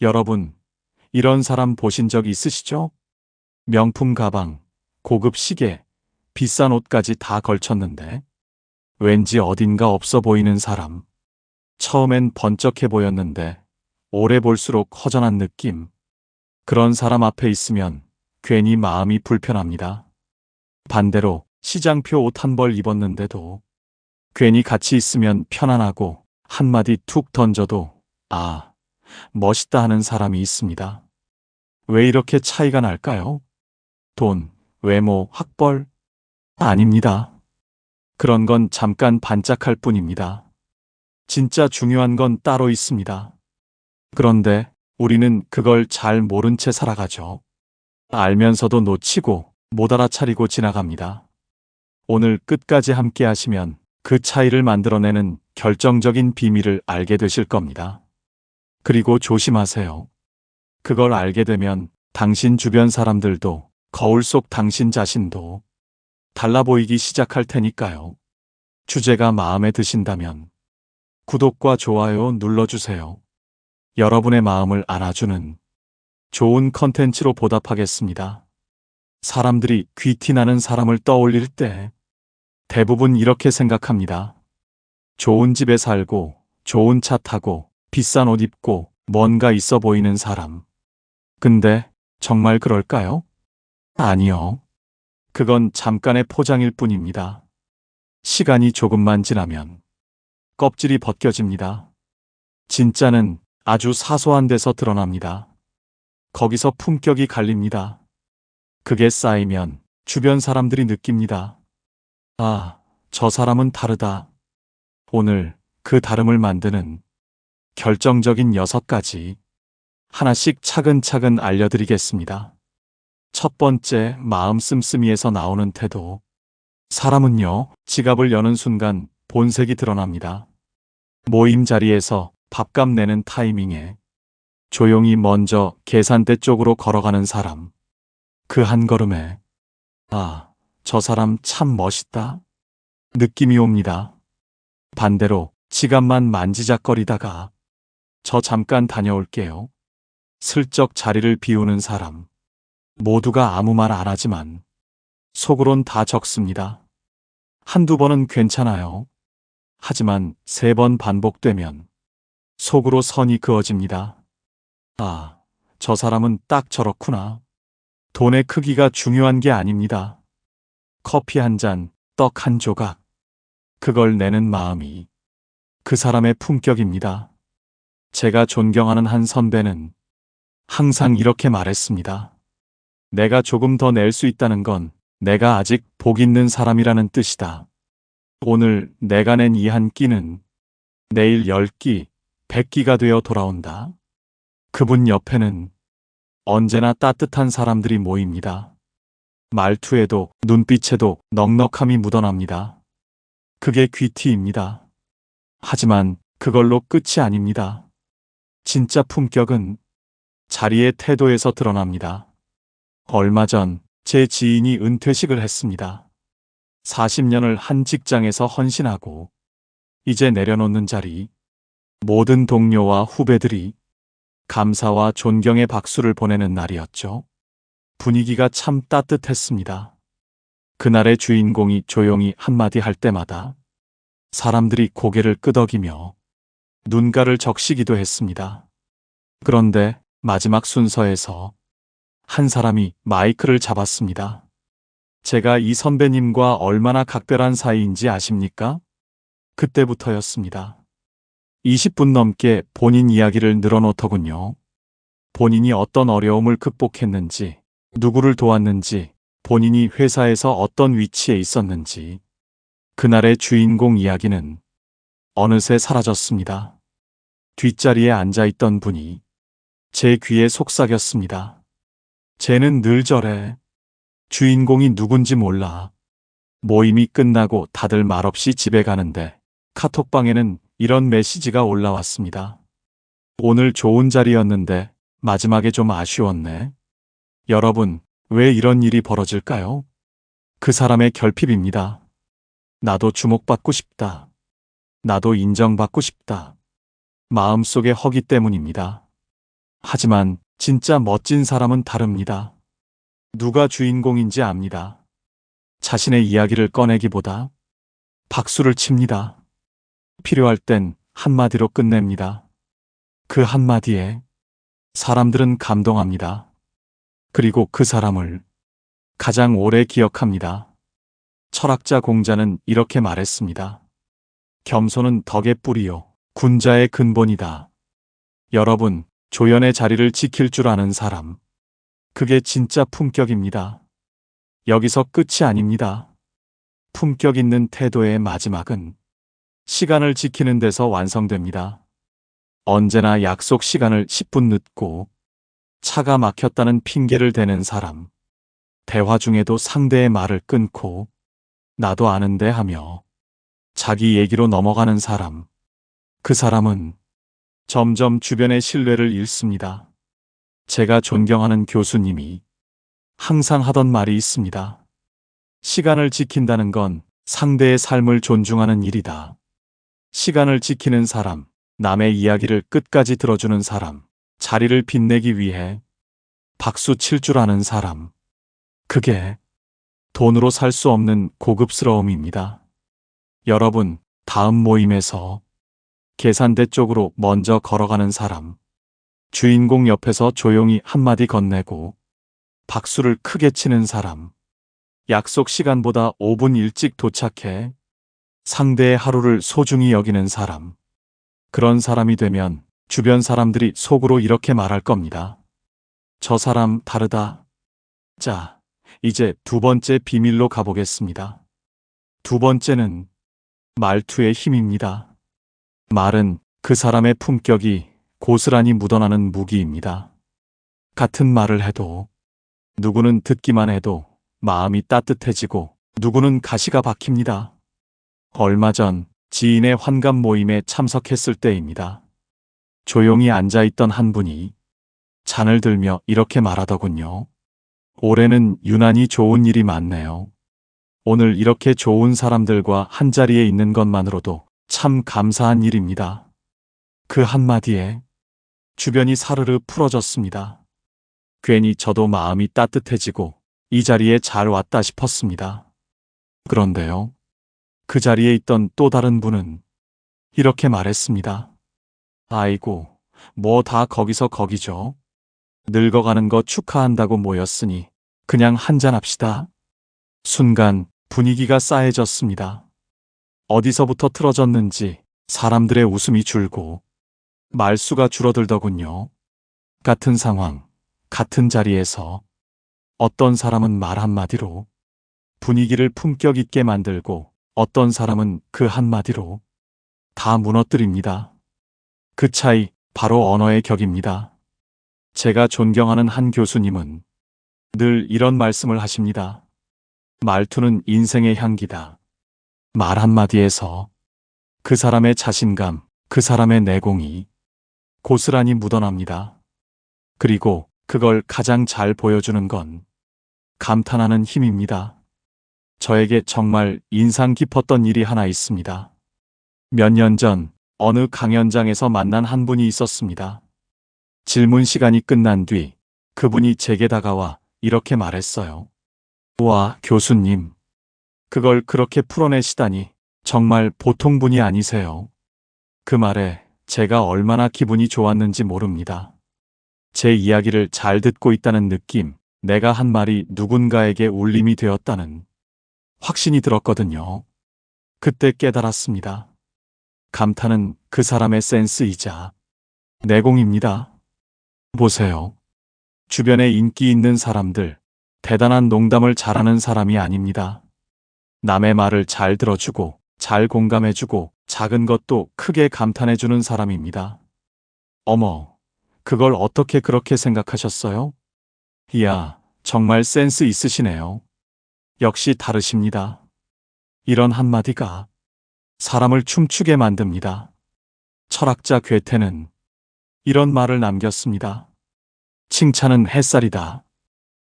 여러분, 이런 사람 보신 적 있으시죠? 명품 가방, 고급 시계, 비싼 옷까지 다 걸쳤는데 왠지 어딘가 없어 보이는 사람. 처음엔 번쩍해 보였는데 오래 볼수록 허전한 느낌. 그런 사람 앞에 있으면 괜히 마음이 불편합니다. 반대로 시장표 옷 한 벌 입었는데도 괜히 같이 있으면 편안하고 한마디 툭 던져도 아, 멋있다 하는 사람이 있습니다. 왜 이렇게 차이가 날까요? 돈, 외모, 학벌? 아닙니다. 그런 건 잠깐 반짝할 뿐입니다. 진짜 중요한 건 따로 있습니다. 그런데 우리는 그걸 잘 모른 채 살아가죠. 알면서도 놓치고 못 알아차리고 지나갑니다. 오늘 끝까지 함께 하시면 그 차이를 만들어내는 결정적인 비밀을 알게 되실 겁니다. 그리고 조심하세요. 그걸 알게 되면 당신 주변 사람들도 거울 속 당신 자신도 달라 보이기 시작할 테니까요. 주제가 마음에 드신다면 구독과 좋아요 눌러주세요. 여러분의 마음을 안아주는 좋은 컨텐츠로 보답하겠습니다. 사람들이 귀티나는 사람을 떠올릴 때 대부분 이렇게 생각합니다. 좋은 집에 살고, 좋은 차 타고, 비싼 옷 입고, 뭔가 있어 보이는 사람. 근데 정말 그럴까요? 아니요. 그건 잠깐의 포장일 뿐입니다. 시간이 조금만 지나면 껍질이 벗겨집니다. 진짜는 아주 사소한 데서 드러납니다. 거기서 품격이 갈립니다. 그게 쌓이면 주변 사람들이 느낍니다. 아, 저 사람은 다르다. 오늘 그 다름을 만드는 결정적인 6가지 하나씩 차근차근 알려드리겠습니다. 첫 번째, 마음 씀씀이에서 나오는 태도. 사람은요, 지갑을 여는 순간 본색이 드러납니다. 모임 자리에서 밥값 내는 타이밍에 조용히 먼저 계산대 쪽으로 걸어가는 사람. 그 한 걸음에 아, 저 사람 참 멋있다 느낌이 옵니다. 반대로 지갑만 만지작거리다가 저 잠깐 다녀올게요. 슬쩍 자리를 비우는 사람. 모두가 아무 말 안 하지만 속으론 다 적습니다. 한두 번은 괜찮아요. 하지만 3번 반복되면 속으로 선이 그어집니다. 아, 저 사람은 딱 저렇구나. 돈의 크기가 중요한 게 아닙니다. 커피 한 잔, 떡 한 조각. 그걸 내는 마음이 그 사람의 품격입니다. 제가 존경하는 한 선배는 항상 이렇게 말했습니다. 내가 조금 더 낼 수 있다는 건 내가 아직 복 있는 사람이라는 뜻이다. 오늘 내가 낸 이 한 끼는 내일 10끼, 100끼가 되어 돌아온다. 그분 옆에는 언제나 따뜻한 사람들이 모입니다. 말투에도 눈빛에도 넉넉함이 묻어납니다. 그게 귀티입니다. 하지만 그걸로 끝이 아닙니다. 진짜 품격은 자리의 태도에서 드러납니다. 얼마 전 제 지인이 은퇴식을 했습니다. 40년을 한 직장에서 헌신하고 이제 내려놓는 자리. 모든 동료와 후배들이 감사와 존경의 박수를 보내는 날이었죠. 분위기가 참 따뜻했습니다. 그날의 주인공이 조용히 한마디 할 때마다 사람들이 고개를 끄덕이며 눈가를 적시기도 했습니다. 그런데 마지막 순서에서 한 사람이 마이크를 잡았습니다. 제가 이 선배님과 얼마나 각별한 사이인지 아십니까? 그때부터였습니다. 20분 넘게 본인 이야기를 늘어놓더군요. 본인이 어떤 어려움을 극복했는지, 누구를 도왔는지, 본인이 회사에서 어떤 위치에 있었는지. 그날의 주인공 이야기는 어느새 사라졌습니다. 뒷자리에 앉아있던 분이 제 귀에 속삭였습니다. 쟤는 늘 저래. 주인공이 누군지 몰라. 모임이 끝나고 다들 말없이 집에 가는데 카톡방에는 이런 메시지가 올라왔습니다. 오늘 좋은 자리였는데 마지막에 좀 아쉬웠네. 여러분, 왜 이런 일이 벌어질까요? 그 사람의 결핍입니다. 나도 주목받고 싶다. 나도 인정받고 싶다. 마음속의 허기 때문입니다. 하지만 진짜 멋진 사람은 다릅니다. 누가 주인공인지 압니다. 자신의 이야기를 꺼내기보다 박수를 칩니다. 필요할 땐 한마디로 끝냅니다. 그 한마디에 사람들은 감동합니다. 그리고 그 사람을 가장 오래 기억합니다. 철학자 공자는 이렇게 말했습니다. 겸손은 덕의 뿌리요, 군자의 근본이다. 여러분, 조연의 자리를 지킬 줄 아는 사람. 그게 진짜 품격입니다. 여기서 끝이 아닙니다. 품격 있는 태도의 마지막은 시간을 지키는 데서 완성됩니다. 언제나 약속 시간을 10분 늦고 차가 막혔다는 핑계를 대는 사람. 대화 중에도 상대의 말을 끊고 나도 아는데 하며 자기 얘기로 넘어가는 사람. 그 사람은 점점 주변의 신뢰를 잃습니다. 제가 존경하는 교수님이 항상 하던 말이 있습니다. 시간을 지킨다는 건 상대의 삶을 존중하는 일이다. 시간을 지키는 사람, 남의 이야기를 끝까지 들어주는 사람, 자리를 빛내기 위해 박수 칠 줄 아는 사람. 그게 돈으로 살 수 없는 고급스러움입니다. 여러분, 다음 모임에서 계산대 쪽으로 먼저 걸어가는 사람. 주인공 옆에서 조용히 한마디 건네고 박수를 크게 치는 사람. 약속 시간보다 5분 일찍 도착해 상대의 하루를 소중히 여기는 사람. 그런 사람이 되면 주변 사람들이 속으로 이렇게 말할 겁니다. 저 사람 다르다. 자, 이제 두 번째 비밀로 가보겠습니다. 두 번째는 말투의 힘입니다. 말은 그 사람의 품격이 고스란히 묻어나는 무기입니다. 같은 말을 해도 누구는 듣기만 해도 마음이 따뜻해지고 누구는 가시가 박힙니다. 얼마 전 지인의 환갑 모임에 참석했을 때입니다. 조용히 앉아있던 한 분이 잔을 들며 이렇게 말하더군요. 올해는 유난히 좋은 일이 많네요. 오늘 이렇게 좋은 사람들과 한자리에 있는 것만으로도 참 감사한 일입니다. 그 한마디에 주변이 사르르 풀어졌습니다. 괜히 저도 마음이 따뜻해지고 이 자리에 잘 왔다 싶었습니다. 그런데요, 그 자리에 있던 또 다른 분은 이렇게 말했습니다. 아이고, 뭐 다 거기서 거기죠. 늙어가는 거 축하한다고 모였으니 그냥 한잔합시다. 순간 분위기가 싸해졌습니다. 어디서부터 틀어졌는지 사람들의 웃음이 줄고 말수가 줄어들더군요. 같은 상황, 같은 자리에서 어떤 사람은 말 한마디로 분위기를 품격 있게 만들고 어떤 사람은 그 한마디로 다 무너뜨립니다. 그 차이 바로 언어의 격입니다. 제가 존경하는 한 교수님은 늘 이런 말씀을 하십니다. 말투는 인생의 향기다. 말 한마디에서 그 사람의 자신감, 그 사람의 내공이 고스란히 묻어납니다. 그리고 그걸 가장 잘 보여주는 건 감탄하는 힘입니다. 저에게 정말 인상 깊었던 일이 하나 있습니다. 몇 년 전 어느 강연장에서 만난 한 분이 있었습니다. 질문 시간이 끝난 뒤 그분이 제게 다가와 이렇게 말했어요. 와, 교수님. 그걸 그렇게 풀어내시다니 정말 보통 분이 아니세요. 그 말에 제가 얼마나 기분이 좋았는지 모릅니다. 제 이야기를 잘 듣고 있다는 느낌, 내가 한 말이 누군가에게 울림이 되었다는 확신이 들었거든요. 그때 깨달았습니다. 감탄은 그 사람의 센스이자 내공입니다. 보세요. 주변에 인기 있는 사람들, 대단한 농담을 잘하는 사람이 아닙니다. 남의 말을 잘 들어주고, 잘 공감해주고, 작은 것도 크게 감탄해주는 사람입니다. 어머, 그걸 어떻게 그렇게 생각하셨어요? 이야, 정말 센스 있으시네요. 역시 다르십니다. 이런 한마디가 사람을 춤추게 만듭니다. 철학자 괴테는 이런 말을 남겼습니다. 칭찬은 햇살이다.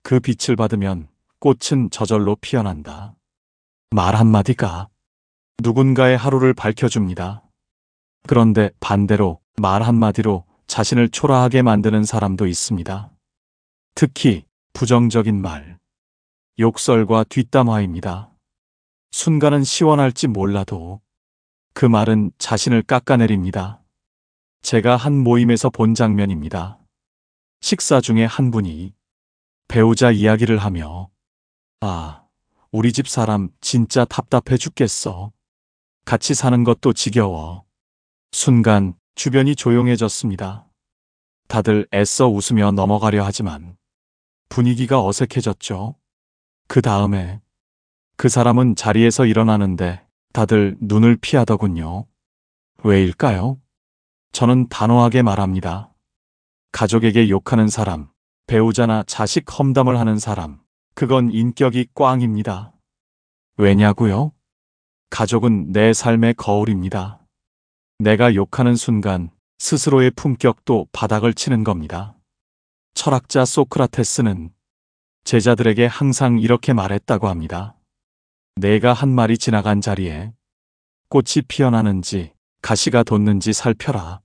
그 빛을 받으면 꽃은 저절로 피어난다. 말 한마디가 누군가의 하루를 밝혀줍니다. 그런데 반대로 말 한마디로 자신을 초라하게 만드는 사람도 있습니다. 특히 부정적인 말, 욕설과 뒷담화입니다. 순간은 시원할지 몰라도 그 말은 자신을 깎아내립니다. 제가 한 모임에서 본 장면입니다. 식사 중에 한 분이 배우자 이야기를 하며 우리 집 사람 진짜 답답해 죽겠어. 같이 사는 것도 지겨워. 순간 주변이 조용해졌습니다. 다들 애써 웃으며 넘어가려 하지만 분위기가 어색해졌죠. 그 다음에 그 사람은 자리에서 일어나는데 다들 눈을 피하더군요. 왜일까요? 저는 단호하게 말합니다. 가족에게 욕하는 사람, 배우자나 자식 험담을 하는 사람, 그건 인격이 꽝입니다. 왜냐고요? 가족은 내 삶의 거울입니다. 내가 욕하는 순간 스스로의 품격도 바닥을 치는 겁니다. 철학자 소크라테스는 제자들에게 항상 이렇게 말했다고 합니다. 내가 한 말이 지나간 자리에 꽃이 피어나는지 가시가 돋는지 살펴라.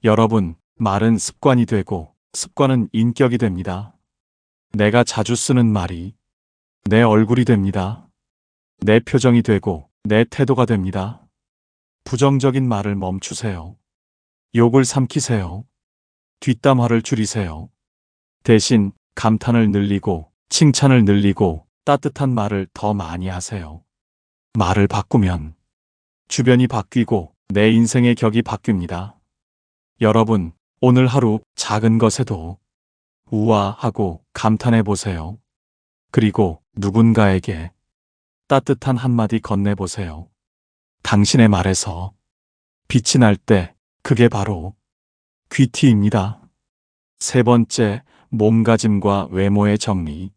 여러분, 말은 습관이 되고 습관은 인격이 됩니다. 내가 자주 쓰는 말이 내 얼굴이 됩니다. 내 표정이 되고 내 태도가 됩니다. 부정적인 말을 멈추세요. 욕을 삼키세요. 뒷담화를 줄이세요. 대신 감탄을 늘리고 칭찬을 늘리고 따뜻한 말을 더 많이 하세요. 말을 바꾸면 주변이 바뀌고 내 인생의 격이 바뀝니다. 여러분, 오늘 하루 작은 것에도 우아하고 감탄해 보세요. 그리고 누군가에게 따뜻한 한마디 건네보세요. 당신의 말에서 빛이 날 때 그게 바로 귀티입니다. 세 번째, 몸가짐과 외모의 정리.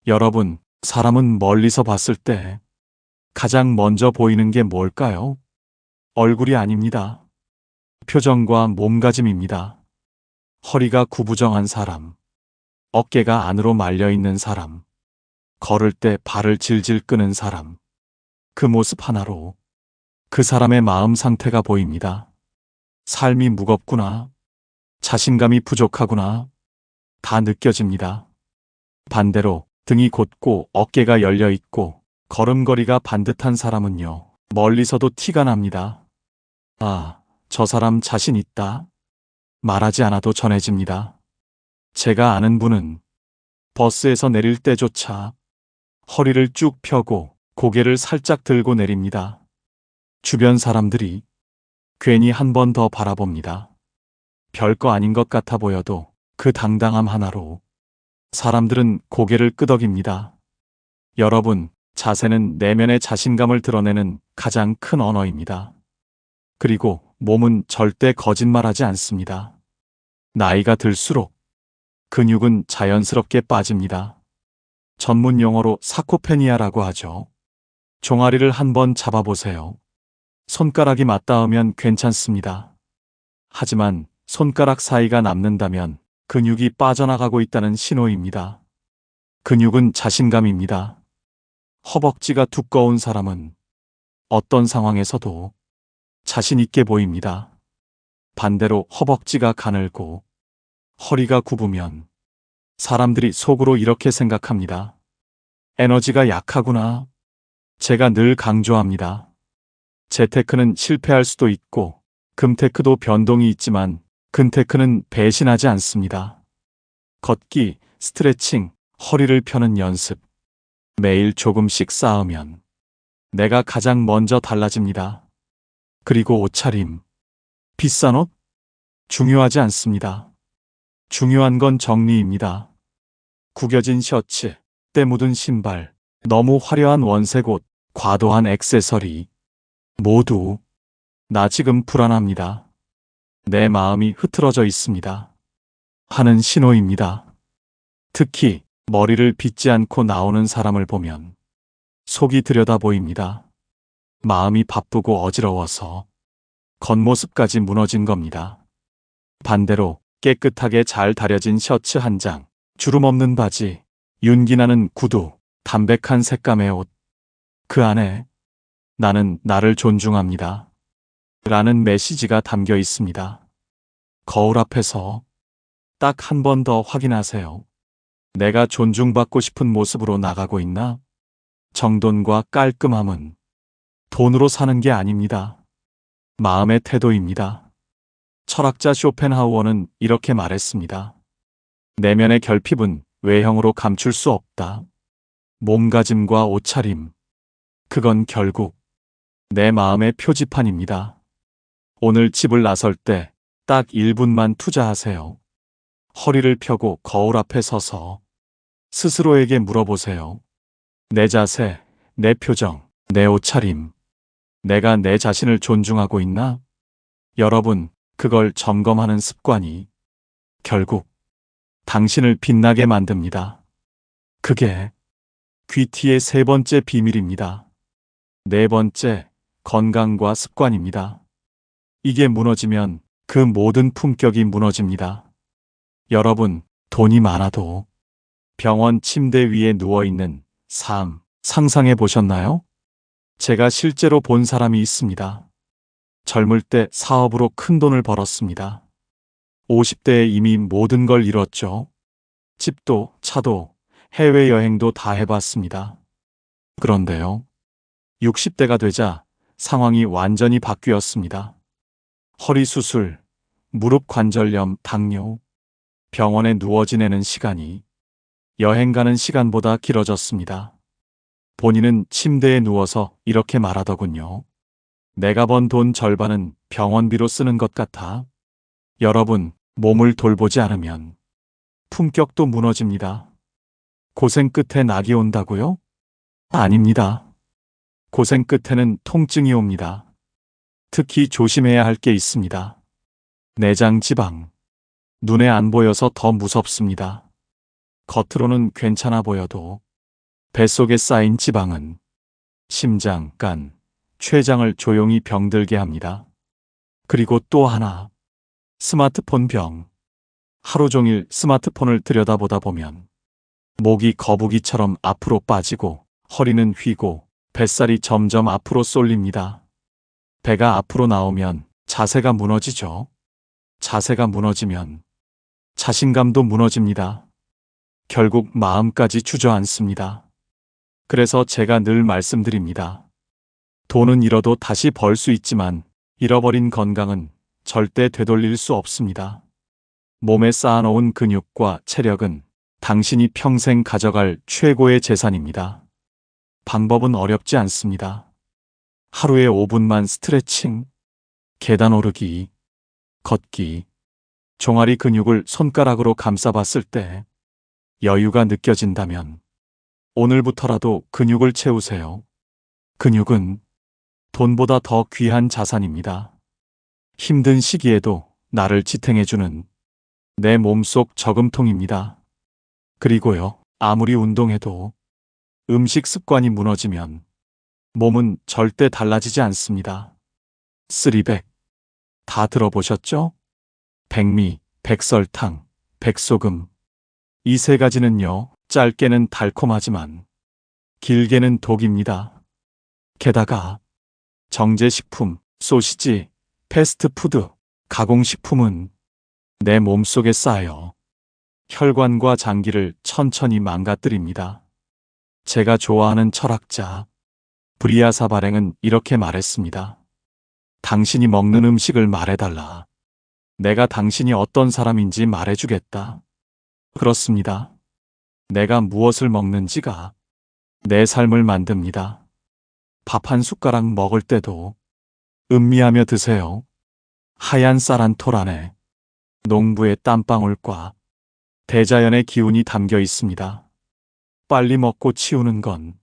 여러분, 사람은 멀리서 봤을 때 가장 먼저 보이는 게 뭘까요? 얼굴이 아닙니다. 표정과 몸가짐입니다. 허리가 구부정한 사람, 어깨가 안으로 말려 있는 사람, 걸을 때 발을 질질 끄는 사람. 그 모습 하나로 그 사람의 마음 상태가 보입니다. 삶이 무겁구나. 자신감이 부족하구나. 다 느껴집니다. 반대로 등이 곧고 어깨가 열려 있고 걸음걸이가 반듯한 사람은요, 멀리서도 티가 납니다. 저 사람 자신 있다. 말하지 않아도 전해집니다. 제가 아는 분은 버스에서 내릴 때조차 허리를 쭉 펴고 고개를 살짝 들고 내립니다. 주변 사람들이 괜히 한 번 더 바라봅니다. 별거 아닌 것 같아 보여도 그 당당함 하나로 사람들은 고개를 끄덕입니다. 여러분, 자세는 내면의 자신감을 드러내는 가장 큰 언어입니다. 그리고 몸은 절대 거짓말하지 않습니다. 나이가 들수록 근육은 자연스럽게 빠집니다. 전문 용어로 사코페니아라고 하죠. 종아리를 한번 잡아보세요. 손가락이 맞닿으면 괜찮습니다. 하지만 손가락 사이가 남는다면 근육이 빠져나가고 있다는 신호입니다. 근육은 자신감입니다. 허벅지가 두꺼운 사람은 어떤 상황에서도 자신 있게 보입니다. 반대로 허벅지가 가늘고 허리가 굽으면 사람들이 속으로 이렇게 생각합니다. 에너지가 약하구나. 제가 늘 강조합니다. 재테크는 실패할 수도 있고 금테크도 변동이 있지만 근테크는 배신하지 않습니다. 걷기, 스트레칭, 허리를 펴는 연습. 매일 조금씩 쌓으면 내가 가장 먼저 달라집니다. 그리고 옷차림. 비싼 옷? 중요하지 않습니다. 중요한 건 정리입니다. 구겨진 셔츠, 때 묻은 신발, 너무 화려한 원색 옷, 과도한 액세서리. 모두 나 지금 불안합니다. 내 마음이 흐트러져 있습니다. 하는 신호입니다. 특히 머리를 빗지 않고 나오는 사람을 보면 속이 들여다 보입니다. 마음이 바쁘고 어지러워서 겉모습까지 무너진 겁니다. 반대로 깨끗하게 잘 다려진 셔츠 한 장, 주름 없는 바지, 윤기나는 구두, 담백한 색감의 옷. 그 안에 나는 나를 존중합니다. 라는 메시지가 담겨 있습니다. 거울 앞에서 딱 한 번 더 확인하세요. 내가 존중받고 싶은 모습으로 나가고 있나? 정돈과 깔끔함은 돈으로 사는 게 아닙니다. 마음의 태도입니다. 철학자 쇼펜하우어는 이렇게 말했습니다. 내면의 결핍은 외형으로 감출 수 없다. 몸가짐과 옷차림, 그건 결국 내 마음의 표지판입니다. 오늘 집을 나설 때 딱 1분만 투자하세요. 허리를 펴고 거울 앞에 서서 스스로에게 물어보세요. 내 자세, 내 표정, 내 옷차림, 내가 내 자신을 존중하고 있나? 여러분, 그걸 점검하는 습관이 결국 당신을 빛나게 만듭니다. 그게 귀티의 세 번째 비밀입니다. 네 번째, 건강과 습관입니다. 이게 무너지면 그 모든 품격이 무너집니다. 여러분, 돈이 많아도 병원 침대 위에 누워있는 삶 상상해 보셨나요? 제가 실제로 본 사람이 있습니다. 젊을 때 사업으로 큰 돈을 벌었습니다. 50대에 이미 모든 걸 잃었죠. 집도, 차도, 해외여행도 다 해봤습니다. 그런데요, 60대가 되자 상황이 완전히 바뀌었습니다. 허리 수술, 무릎 관절염, 당뇨, 병원에 누워 지내는 시간이 여행 가는 시간보다 길어졌습니다. 본인은 침대에 누워서 이렇게 말하더군요. 내가 번 돈 절반은 병원비로 쓰는 것 같아. 여러분, 몸을 돌보지 않으면 품격도 무너집니다. 고생 끝에 낙이 온다고요? 아닙니다. 고생 끝에는 통증이 옵니다. 특히 조심해야 할 게 있습니다. 내장 지방. 눈에 안 보여서 더 무섭습니다. 겉으로는 괜찮아 보여도 뱃속에 쌓인 지방은 심장, 간, 췌장을 조용히 병들게 합니다. 그리고 또 하나, 스마트폰 병. 하루 종일 스마트폰을 들여다보다 보면 목이 거북이처럼 앞으로 빠지고 허리는 휘고 뱃살이 점점 앞으로 쏠립니다. 배가 앞으로 나오면 자세가 무너지죠. 자세가 무너지면 자신감도 무너집니다. 결국 마음까지 주저앉습니다. 그래서 제가 늘 말씀드립니다. 돈은 잃어도 다시 벌 수 있지만 잃어버린 건강은 절대 되돌릴 수 없습니다. 몸에 쌓아놓은 근육과 체력은 당신이 평생 가져갈 최고의 재산입니다. 방법은 어렵지 않습니다. 하루에 5분만 스트레칭, 계단 오르기, 걷기, 종아리 근육을 손가락으로 감싸봤을 때 여유가 느껴진다면 오늘부터라도 근육을 채우세요. 근육은 돈보다 더 귀한 자산입니다. 힘든 시기에도 나를 지탱해주는 내 몸속 저금통입니다. 그리고요, 아무리 운동해도 음식 습관이 무너지면 몸은 절대 달라지지 않습니다. 쓰리백. 다 들어보셨죠? 백미, 백설탕, 백소금. 이 세 가지는요, 짧게는 달콤하지만 길게는 독입니다. 게다가 정제식품, 소시지, 패스트푸드, 가공식품은 내 몸속에 쌓여 혈관과 장기를 천천히 망가뜨립니다. 제가 좋아하는 철학자 브리아사 발행은 이렇게 말했습니다. 당신이 먹는 음식을 말해달라. 내가 당신이 어떤 사람인지 말해주겠다. 그렇습니다. 내가 무엇을 먹는지가 내 삶을 만듭니다. 밥 한 숟가락 먹을 때도 음미하며 드세요. 하얀 쌀 한 톨 안에 농부의 땀방울과 대자연의 기운이 담겨 있습니다. 빨리 먹고 치우는 건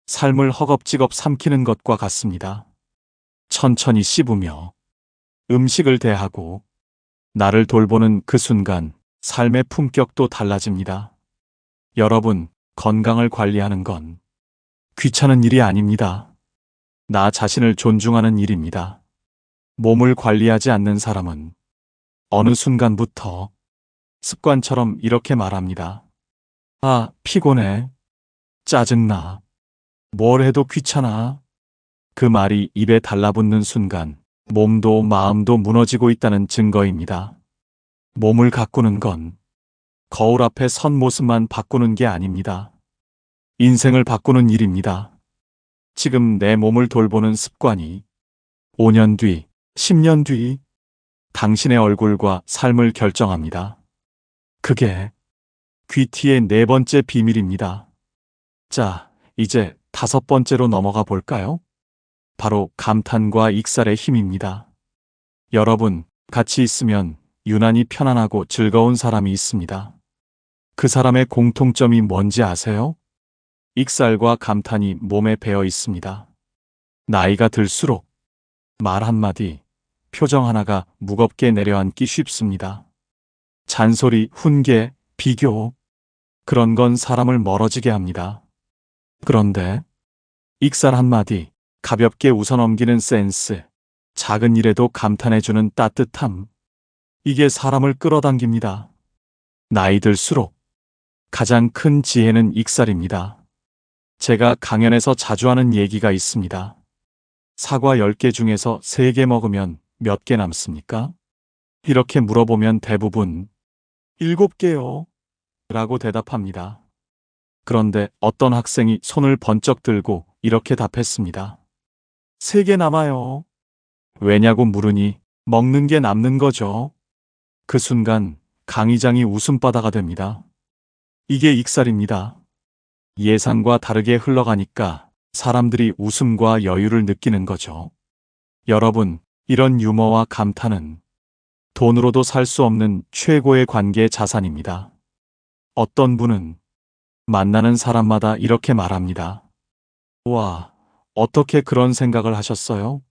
삶을 허겁지겁 삼키는 것과 같습니다. 천천히 씹으며 음식을 대하고 나를 돌보는 그 순간 삶의 품격도 달라집니다. 여러분, 건강을 관리하는 건 귀찮은 일이 아닙니다. 나 자신을 존중하는 일입니다. 몸을 관리하지 않는 사람은 어느 순간부터 습관처럼 이렇게 말합니다. 아, 피곤해. 짜증나. 뭘 해도 귀찮아. 그 말이 입에 달라붙는 순간 몸도 마음도 무너지고 있다는 증거입니다. 몸을 가꾸는 건 거울 앞에 선 모습만 바꾸는 게 아닙니다. 인생을 바꾸는 일입니다. 지금 내 몸을 돌보는 습관이 5년 뒤, 10년 뒤 당신의 얼굴과 삶을 결정합니다. 그게 귀티의 네 번째 비밀입니다. 자, 이제 다섯 번째로 넘어가 볼까요? 바로 감탄과 익살의 힘입니다. 여러분, 같이 있으면 유난히 편안하고 즐거운 사람이 있습니다. 그 사람의 공통점이 뭔지 아세요? 익살과 감탄이 몸에 배어 있습니다. 나이가 들수록 말 한마디, 표정 하나가 무겁게 내려앉기 쉽습니다. 잔소리, 훈계, 비교, 그런 건 사람을 멀어지게 합니다. 그런데 익살 한마디, 가볍게 웃어넘기는 센스, 작은 일에도 감탄해주는 따뜻함, 이게 사람을 끌어당깁니다. 나이 들수록 가장 큰 지혜는 익살입니다. 제가 강연에서 자주 하는 얘기가 있습니다. 사과 10개 중에서 3개 먹으면 몇 개 남습니까? 이렇게 물어보면 대부분 7개요 라고 대답합니다. 그런데 어떤 학생이 손을 번쩍 들고 이렇게 답했습니다. 3개 남아요. 왜냐고 물으니 먹는 게 남는 거죠. 그 순간 강의장이 웃음바다가 됩니다. 이게 익살입니다. 예상과 다르게 흘러가니까 사람들이 웃음과 여유를 느끼는 거죠. 여러분, 이런 유머와 감탄은 돈으로도 살 수 없는 최고의 관계 자산입니다. 어떤 분은 만나는 사람마다 이렇게 말합니다. 와, 어떻게 그런 생각을 하셨어요?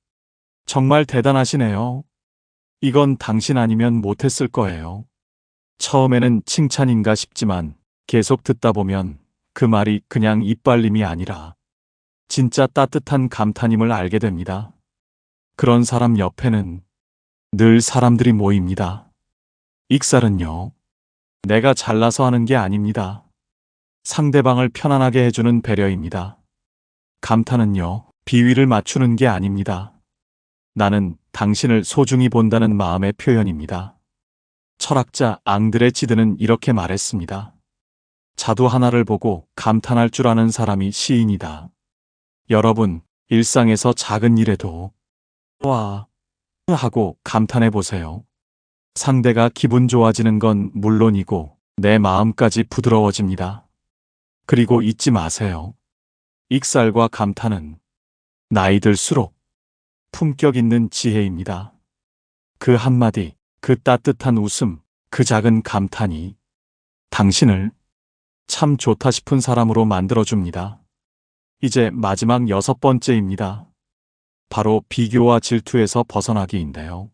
정말 대단하시네요. 이건 당신 아니면 못했을 거예요. 처음에는 칭찬인가 싶지만 계속 듣다 보면 그 말이 그냥 이빨림이 아니라 진짜 따뜻한 감탄임을 알게 됩니다. 그런 사람 옆에는 늘 사람들이 모입니다. 익살은요, 내가 잘나서 하는 게 아닙니다. 상대방을 편안하게 해주는 배려입니다. 감탄은요, 비위를 맞추는 게 아닙니다. 나는 당신을 소중히 본다는 마음의 표현입니다. 철학자 앙드레 지드는 이렇게 말했습니다. 자두 하나를 보고 감탄할 줄 아는 사람이 시인이다. 여러분, 일상에서 작은 일에도 와 하고 감탄해 보세요. 상대가 기분 좋아지는 건 물론이고 내 마음까지 부드러워집니다. 그리고 잊지 마세요. 익살과 감탄은 나이 들수록 품격 있는 지혜입니다. 그 한마디, 그 따뜻한 웃음, 그 작은 감탄이 당신을 참 좋다 싶은 사람으로 만들어줍니다. 이제 마지막 6번째입니다. 바로 비교와 질투에서 벗어나기인데요.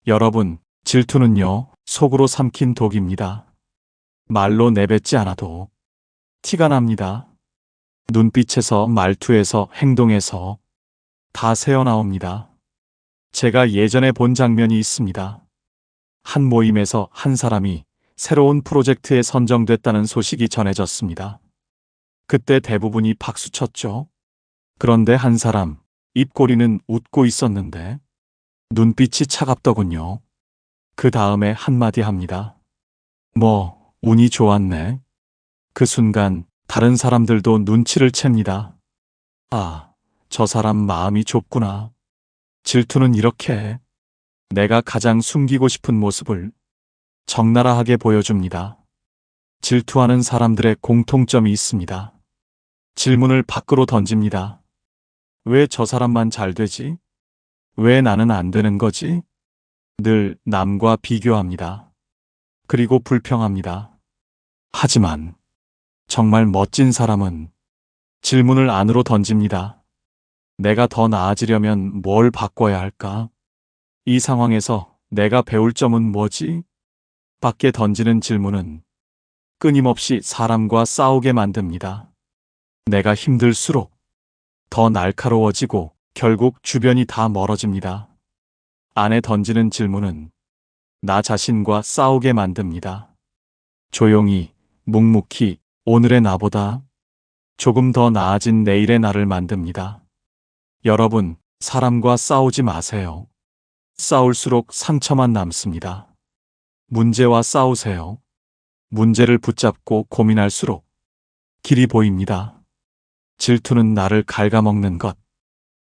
여러분, 질투는요, 속으로 삼킨 독입니다. 말로 내뱉지 않아도 티가 납니다. 눈빛에서, 말투에서, 행동에서 다 새어나옵니다. 제가 예전에 본 장면이 있습니다. 한 모임에서 한 사람이 새로운 프로젝트에 선정됐다는 소식이 전해졌습니다. 그때 대부분이 박수쳤죠. 그런데 한 사람, 입꼬리는 웃고 있었는데 눈빛이 차갑더군요. 그 다음에 한마디 합니다. 뭐, 운이 좋았네. 그 순간 다른 사람들도 눈치를 챕니다. 아, 저 사람 마음이 좁구나. 질투는 이렇게 해. 내가 가장 숨기고 싶은 모습을 적나라하게 보여줍니다. 질투하는 사람들의 공통점이 있습니다. 질문을 밖으로 던집니다. 왜 저 사람만 잘 되지? 왜 나는 안 되는 거지? 늘 남과 비교합니다. 그리고 불평합니다. 하지만 정말 멋진 사람은 질문을 안으로 던집니다. 내가 더 나아지려면 뭘 바꿔야 할까? 이 상황에서 내가 배울 점은 뭐지? 밖에 던지는 질문은 끊임없이 사람과 싸우게 만듭니다. 내가 힘들수록 더 날카로워지고 결국 주변이 다 멀어집니다. 안에 던지는 질문은 나 자신과 싸우게 만듭니다. 조용히, 묵묵히 오늘의 나보다 조금 더 나아진 내일의 나를 만듭니다. 여러분, 사람과 싸우지 마세요. 싸울수록 상처만 남습니다. 문제와 싸우세요. 문제를 붙잡고 고민할수록 길이 보입니다. 질투는 나를 갉아먹는 것,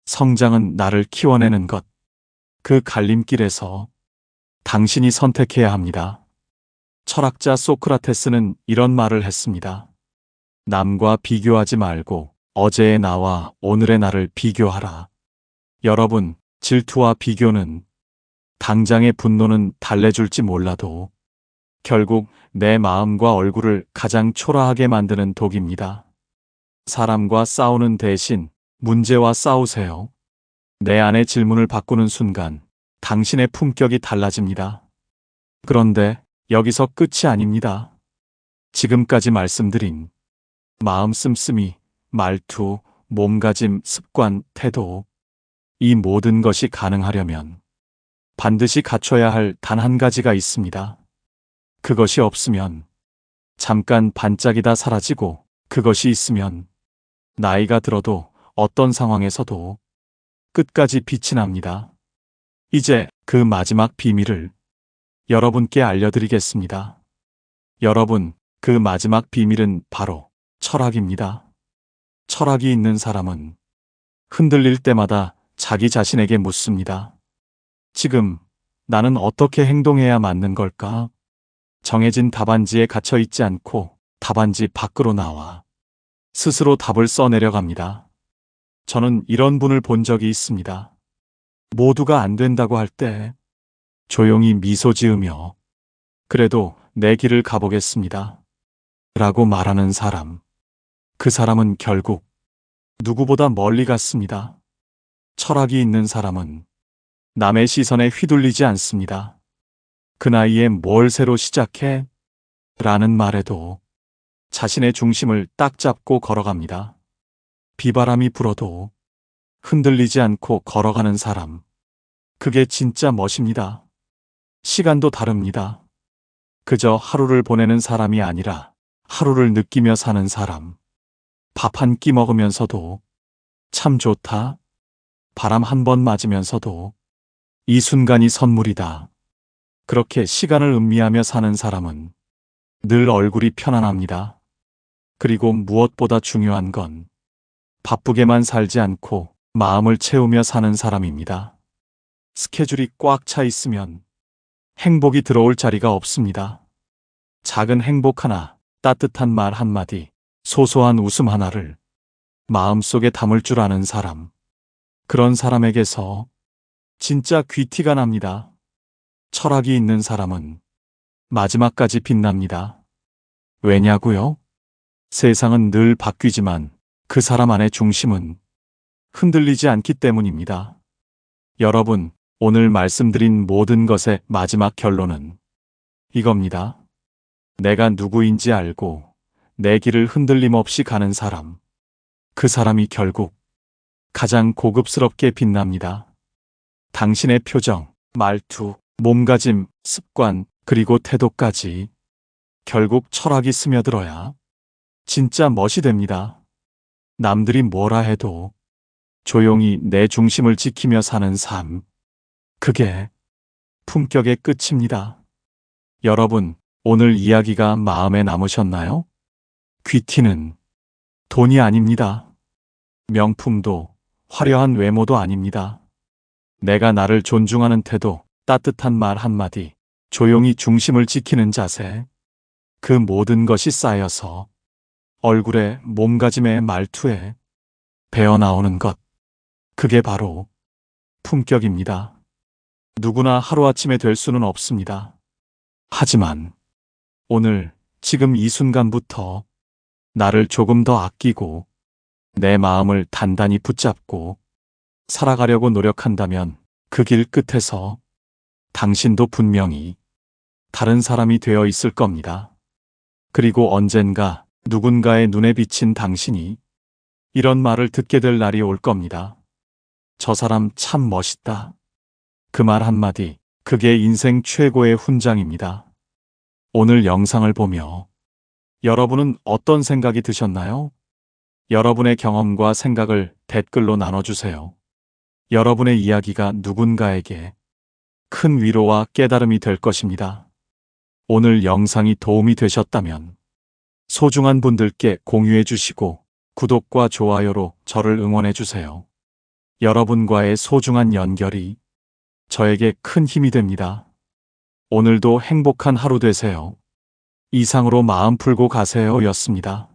성장은 나를 키워내는 것. 그 갈림길에서 당신이 선택해야 합니다. 철학자 소크라테스는 이런 말을 했습니다. 남과 비교하지 말고 어제의 나와 오늘의 나를 비교하라. 여러분, 질투와 비교는 당장의 분노는 달래줄지 몰라도 결국 내 마음과 얼굴을 가장 초라하게 만드는 독입니다. 사람과 싸우는 대신 문제와 싸우세요. 내 안의 질문을 바꾸는 순간 당신의 품격이 달라집니다. 그런데 여기서 끝이 아닙니다. 지금까지 말씀드린 마음 씀씀이, 말투, 몸가짐, 습관, 태도, 이 모든 것이 가능하려면 반드시 갖춰야 할 단 한 가지가 있습니다. 그것이 없으면 잠깐 반짝이다 사라지고, 그것이 있으면 나이가 들어도 어떤 상황에서도 끝까지 빛이 납니다. 이제 그 마지막 비밀을 여러분께 알려드리겠습니다. 여러분, 그 마지막 비밀은 바로 철학입니다. 철학이 있는 사람은 흔들릴 때마다 자기 자신에게 묻습니다. 지금 나는 어떻게 행동해야 맞는 걸까? 정해진 답안지에 갇혀 있지 않고 답안지 밖으로 나와 스스로 답을 써내려갑니다. 저는 이런 분을 본 적이 있습니다. 모두가 안 된다고 할 때 조용히 미소 지으며 그래도 내 길을 가보겠습니다. 라고 말하는 사람. 그 사람은 결국 누구보다 멀리 갔습니다. 철학이 있는 사람은 남의 시선에 휘둘리지 않습니다. 그 나이에 뭘 새로 시작해? 라는 말에도 자신의 중심을 딱 잡고 걸어갑니다. 비바람이 불어도 흔들리지 않고 걸어가는 사람. 그게 진짜 멋입니다. 시간도 다릅니다. 그저 하루를 보내는 사람이 아니라 하루를 느끼며 사는 사람. 밥 한 끼 먹으면서도 참 좋다. 바람 한 번 맞으면서도 이 순간이 선물이다. 그렇게 시간을 음미하며 사는 사람은 늘 얼굴이 편안합니다. 그리고 무엇보다 중요한 건 바쁘게만 살지 않고 마음을 채우며 사는 사람입니다. 스케줄이 꽉 차 있으면 행복이 들어올 자리가 없습니다. 작은 행복 하나, 따뜻한 말 한마디, 소소한 웃음 하나를 마음속에 담을 줄 아는 사람. 그런 사람에게서 진짜 귀티가 납니다. 철학이 있는 사람은 마지막까지 빛납니다. 왜냐고요? 세상은 늘 바뀌지만 그 사람 안의 중심은 흔들리지 않기 때문입니다. 여러분, 오늘 말씀드린 모든 것의 마지막 결론은 이겁니다. 내가 누구인지 알고 내 길을 흔들림 없이 가는 사람. 그 사람이 결국 가장 고급스럽게 빛납니다. 당신의 표정, 말투, 몸가짐, 습관, 그리고 태도까지 결국 철학이 스며들어야 진짜 멋이 됩니다. 남들이 뭐라 해도 조용히 내 중심을 지키며 사는 삶. 그게 품격의 끝입니다. 여러분, 오늘 이야기가 마음에 남으셨나요? 귀티는 돈이 아닙니다. 명품도 화려한 외모도 아닙니다. 내가 나를 존중하는 태도, 따뜻한 말 한마디, 조용히 중심을 지키는 자세. 그 모든 것이 쌓여서 얼굴에, 몸가짐에, 말투에 배어나오는 것. 그게 바로 품격입니다. 누구나 하루아침에 될 수는 없습니다. 하지만 오늘, 지금 이 순간부터 나를 조금 더 아끼고 내 마음을 단단히 붙잡고 살아가려고 노력한다면 그 길 끝에서 당신도 분명히 다른 사람이 되어 있을 겁니다. 그리고 언젠가 누군가의 눈에 비친 당신이 이런 말을 듣게 될 날이 올 겁니다. 저 사람 참 멋있다. 그 말 한마디, 그게 인생 최고의 훈장입니다. 오늘 영상을 보며 여러분은 어떤 생각이 드셨나요? 여러분의 경험과 생각을 댓글로 나눠주세요. 여러분의 이야기가 누군가에게 큰 위로와 깨달음이 될 것입니다. 오늘 영상이 도움이 되셨다면 소중한 분들께 공유해 주시고 구독과 좋아요로 저를 응원해 주세요. 여러분과의 소중한 연결이 저에게 큰 힘이 됩니다. 오늘도 행복한 하루 되세요. 이상으로 마음 풀고 가세요 였습니다.